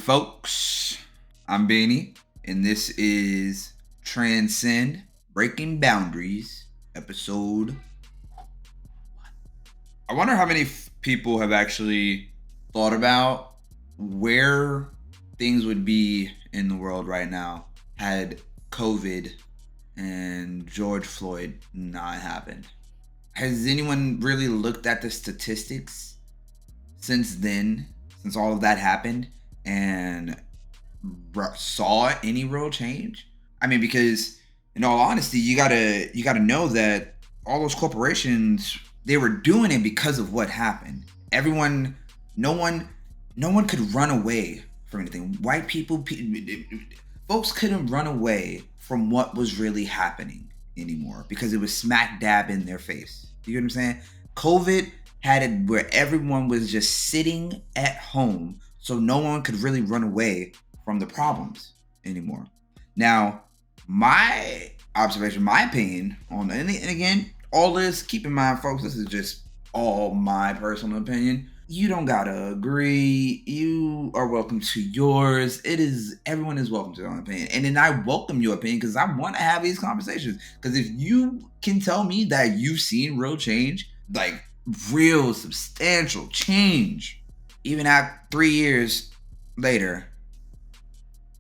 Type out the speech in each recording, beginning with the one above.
folks. I'm Beanie, and this is Transcend Breaking Boundaries, episode 1. I wonder how many people have actually thought about where things would be in the world right now had COVID and George Floyd not happened. Has anyone really looked at the statistics since then, since all of that happened, and saw any real change? I mean, because in all honesty, you gotta know that all those corporations, they were doing it because of what happened. No one could run away from anything. White people, folks couldn't run away from what was really happening anymore because it was smack dab in their face. You get what I'm saying? COVID had it where everyone was just sitting at home, so no one could really run away from the problems anymore. Now, my observation, my opinion on, and again, all this, keep in mind, folks, this is just all my personal opinion. You don't gotta agree. You are welcome to yours. Everyone is welcome to their own opinion. And then I welcome your opinion because I want to have these conversations. Because if you can tell me that you've seen real change, like real substantial change, even at 3 years later,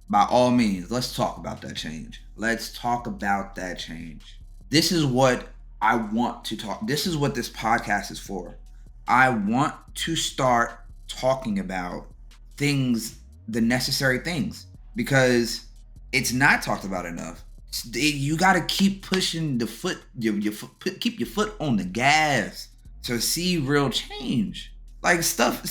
by all means, let's talk about that change. Let's talk about that change. This is what I want to talk. This is what this podcast is for. I want to start talking about things, the necessary things, because it's not talked about enough. You got to keep pushing the foot, keep your foot on the gas to see real change. Like stuff.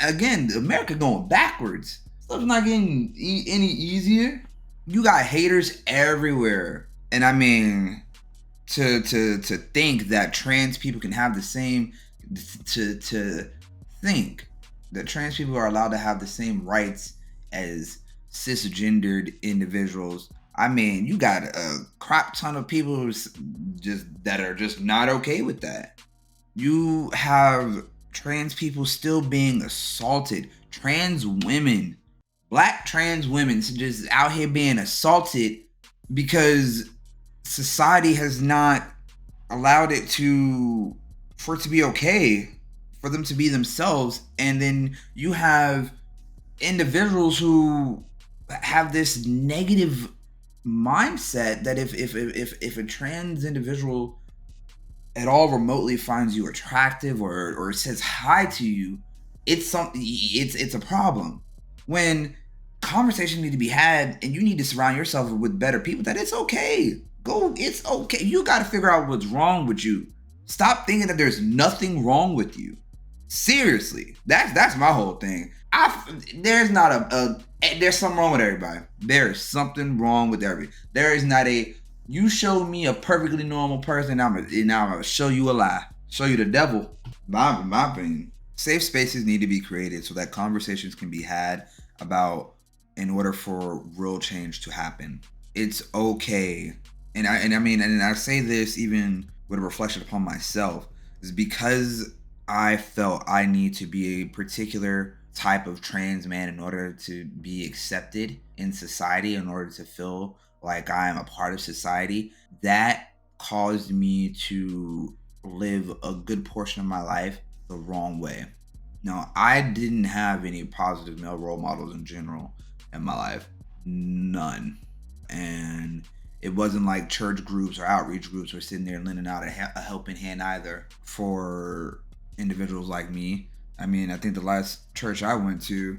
Again, America going backwards. Stuff's not getting any easier. You got haters everywhere, and I mean, to think that trans people can have the same, to think that trans people are allowed to have the same rights as cisgendered individuals. I mean, you got a crap ton of people that are just not okay with that. You have trans people still being assaulted. Trans women, black trans women, just out here being assaulted because society has not allowed it for it to be okay for them to be themselves. And then you have individuals who have this negative mindset that if a trans individual at all remotely finds you attractive or says hi to you, it's a problem. When conversations need to be had and you need to surround yourself with better people, that it's okay. It's okay. You got to figure out what's wrong with you. Stop thinking that there's nothing wrong with you. Seriously, that's my whole thing. There's something wrong with everybody. There is something wrong with everybody. There is not you show me a perfectly normal person, I'm gonna show you a lie. Show you the devil. My opinion. Safe spaces need to be created so that conversations can be had about in order for real change to happen. It's okay. And I say this even with a reflection upon myself, is because I felt I need to be a particular type of trans man in order to be accepted in society, in order to feel like I am a part of society. That caused me to live a good portion of my life the wrong way. Now, I didn't have any positive male role models in general in my life. None. And it wasn't like church groups or outreach groups were sitting there lending out a helping hand either for individuals like me. I mean, I think the last church I went to,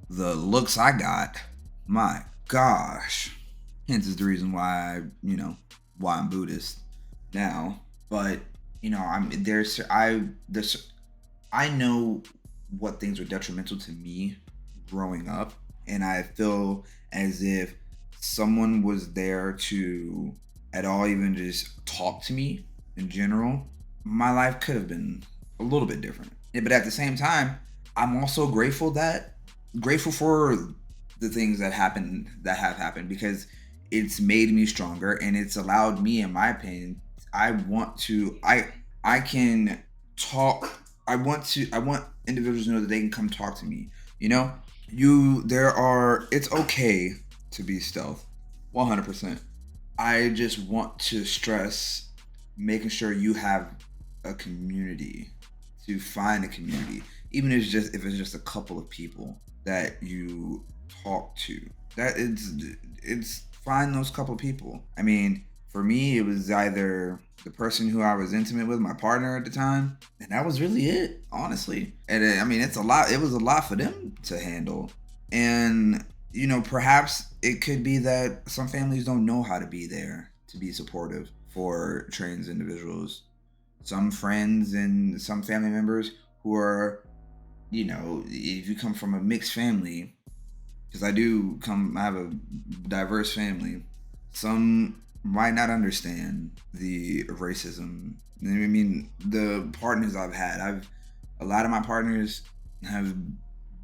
the looks I got, my gosh. Hence is the reason why I'm Buddhist now. But I know what things were detrimental to me growing up, and I feel as if someone was there to at all even just talk to me in general, my life could have been a little bit different. But at the same time, I'm also grateful for the things that have happened, because it's made me stronger and it's allowed me, in my opinion, I can talk. I want individuals to know that they can come talk to me. it's okay to be stealth, 100%. I just want to stress making sure you have a community, to find a community, even if it's just a couple of people that you talk to. That it's find those couple people. I mean, for me, it was either the person who I was intimate with, my partner at the time, and that was really it, honestly. And I mean, it's a lot. It was a lot for them to handle, and perhaps it could be that some families don't know how to be there to be supportive for trans individuals. Some friends and some family members who are, if you come from a mixed family, because I have a diverse family. Some might not understand the racism. I mean, the partners a lot of my partners have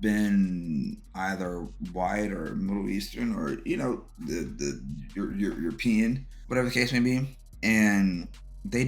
been either white or Middle Eastern or the European, whatever the case may be, and they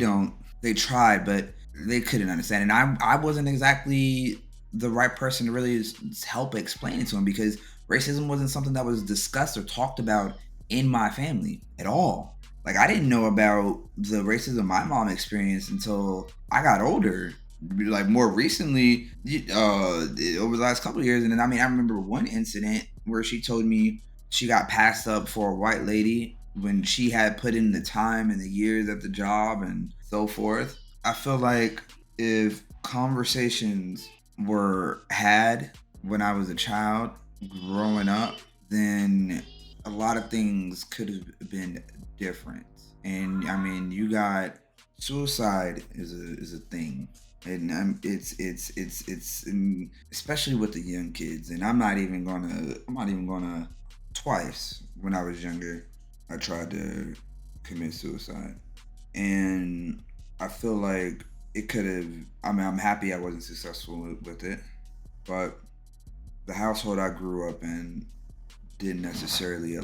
tried, but they couldn't understand, and I wasn't exactly the right person to really help explain it to them, because racism wasn't something that was discussed or talked about in my family at all. Like, I didn't know about the racism my mom experienced until I got older, like more recently, over the last couple of years. And then, I mean, I remember one incident where she told me she got passed up for a white lady when she had put in the time and the years at the job and so forth. I feel like if conversations were had when I was a child growing up, then a lot of things could have been different. And I mean, you got suicide is a thing, and it's especially with the young kids. And I'm not even gonna twice when I was younger, I tried to commit suicide, and I feel like it could have. I mean, I'm happy I wasn't successful with it, but the household I grew up in didn't necessarily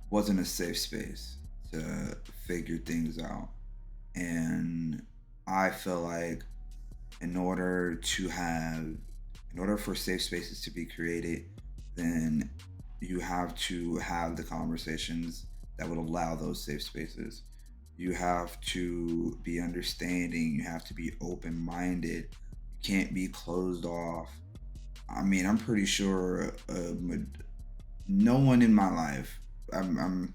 wasn't a safe space to figure things out. And I feel like in order to have, in order for safe spaces to be created, then you have to have the conversations that would allow those safe spaces. You have to be understanding, you have to be open minded, you can't be closed off. I mean, I'm pretty sure no one in my life. I'm I'm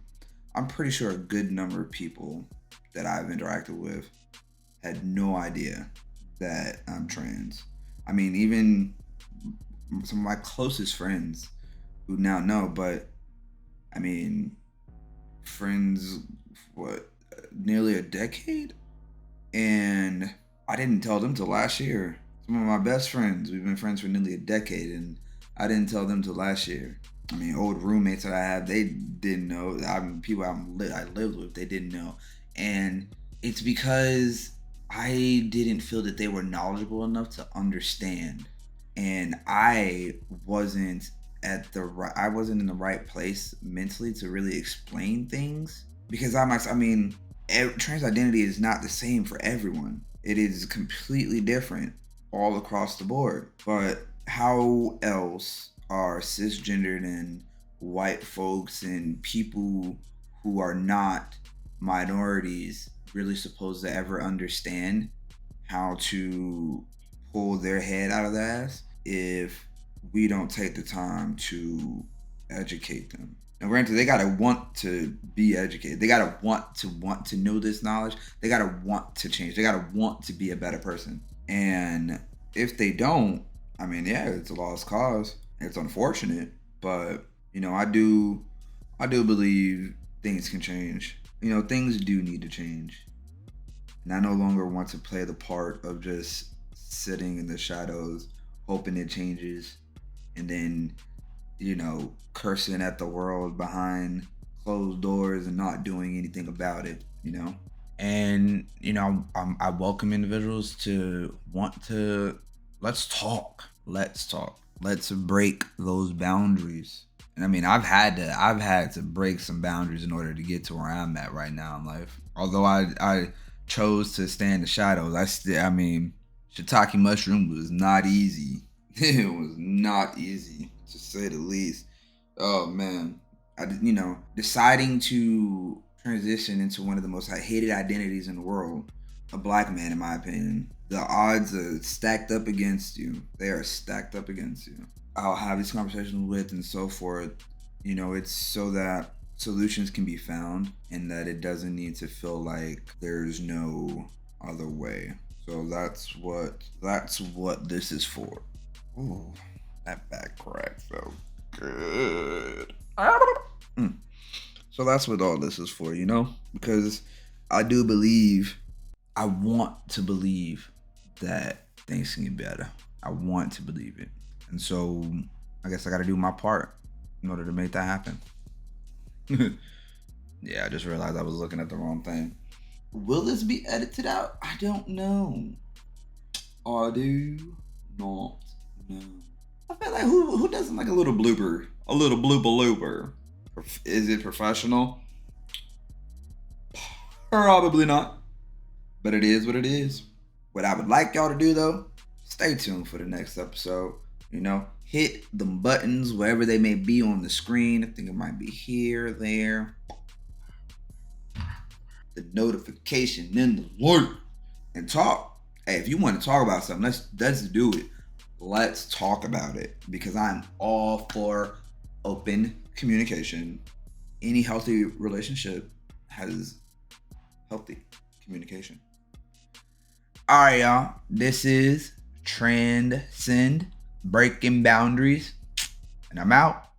I'm pretty sure a good number of people that I've interacted with had no idea that I'm trans. I mean, even some of my closest friends who now know, but I mean, friends, what, nearly a decade? And I didn't tell them till last year. Some of my best friends, we've been friends for nearly a decade, and I didn't tell them till last year. I mean, old roommates that I have, they didn't know. I mean, people I lived with, they didn't know, and it's because I didn't feel that they were knowledgeable enough to understand, and I wasn't in the right place mentally to really explain things, because I mean, trans identity is not the same for everyone. It is completely different all across the board. But how else are cisgendered and white folks and people who are not minorities really supposed to ever understand how to pull their head out of the ass if we don't take the time to educate them? Now, granted, they gotta want to be educated. They gotta want to know this knowledge. They gotta want to change. They gotta want to be a better person. And if they don't, I mean, yeah, it's a lost cause. It's unfortunate, but I do believe things can change. Things do need to change, and I no longer want to play the part of just sitting in the shadows, hoping it changes, and then cursing at the world behind closed doors and not doing anything about it. And I welcome individuals to want to, let's break those boundaries. And I mean, I've had to break some boundaries in order to get to where I'm at right now in life. Although I chose to stay in the shadows, I mean, shiitake mushroom was not easy. It was not easy, to say the least. Oh man, deciding to transition into one of the most hated identities in the world, a black man, in my opinion, the odds are stacked up against you. They are stacked up against you. I'll have these conversations with and so forth. It's so that solutions can be found and that it doesn't need to feel like there's no other way. So that's what this is for. Ooh, that back crack felt good. Mm. So that's what all this is for, because I do believe, I want to believe that things can get better. I want to believe it. And so I guess I got to do my part in order to make that happen. Yeah, I just realized I was looking at the wrong thing. Will this be edited out? I don't know. I do not know. I feel like who doesn't like a little blooper? A little blooper looper. Is it professional? Probably not. But it is what it is. What I would like y'all to do though, stay tuned for the next episode. Hit the buttons wherever they may be on the screen. I think it might be here, there. The notification in the alert. And talk. Hey, if you want to talk about something, let's do it. Let's talk about it, because I'm all for open communication. Any healthy relationship has healthy communication. All right, y'all. This is Transcend Breaking Boundaries, and I'm out.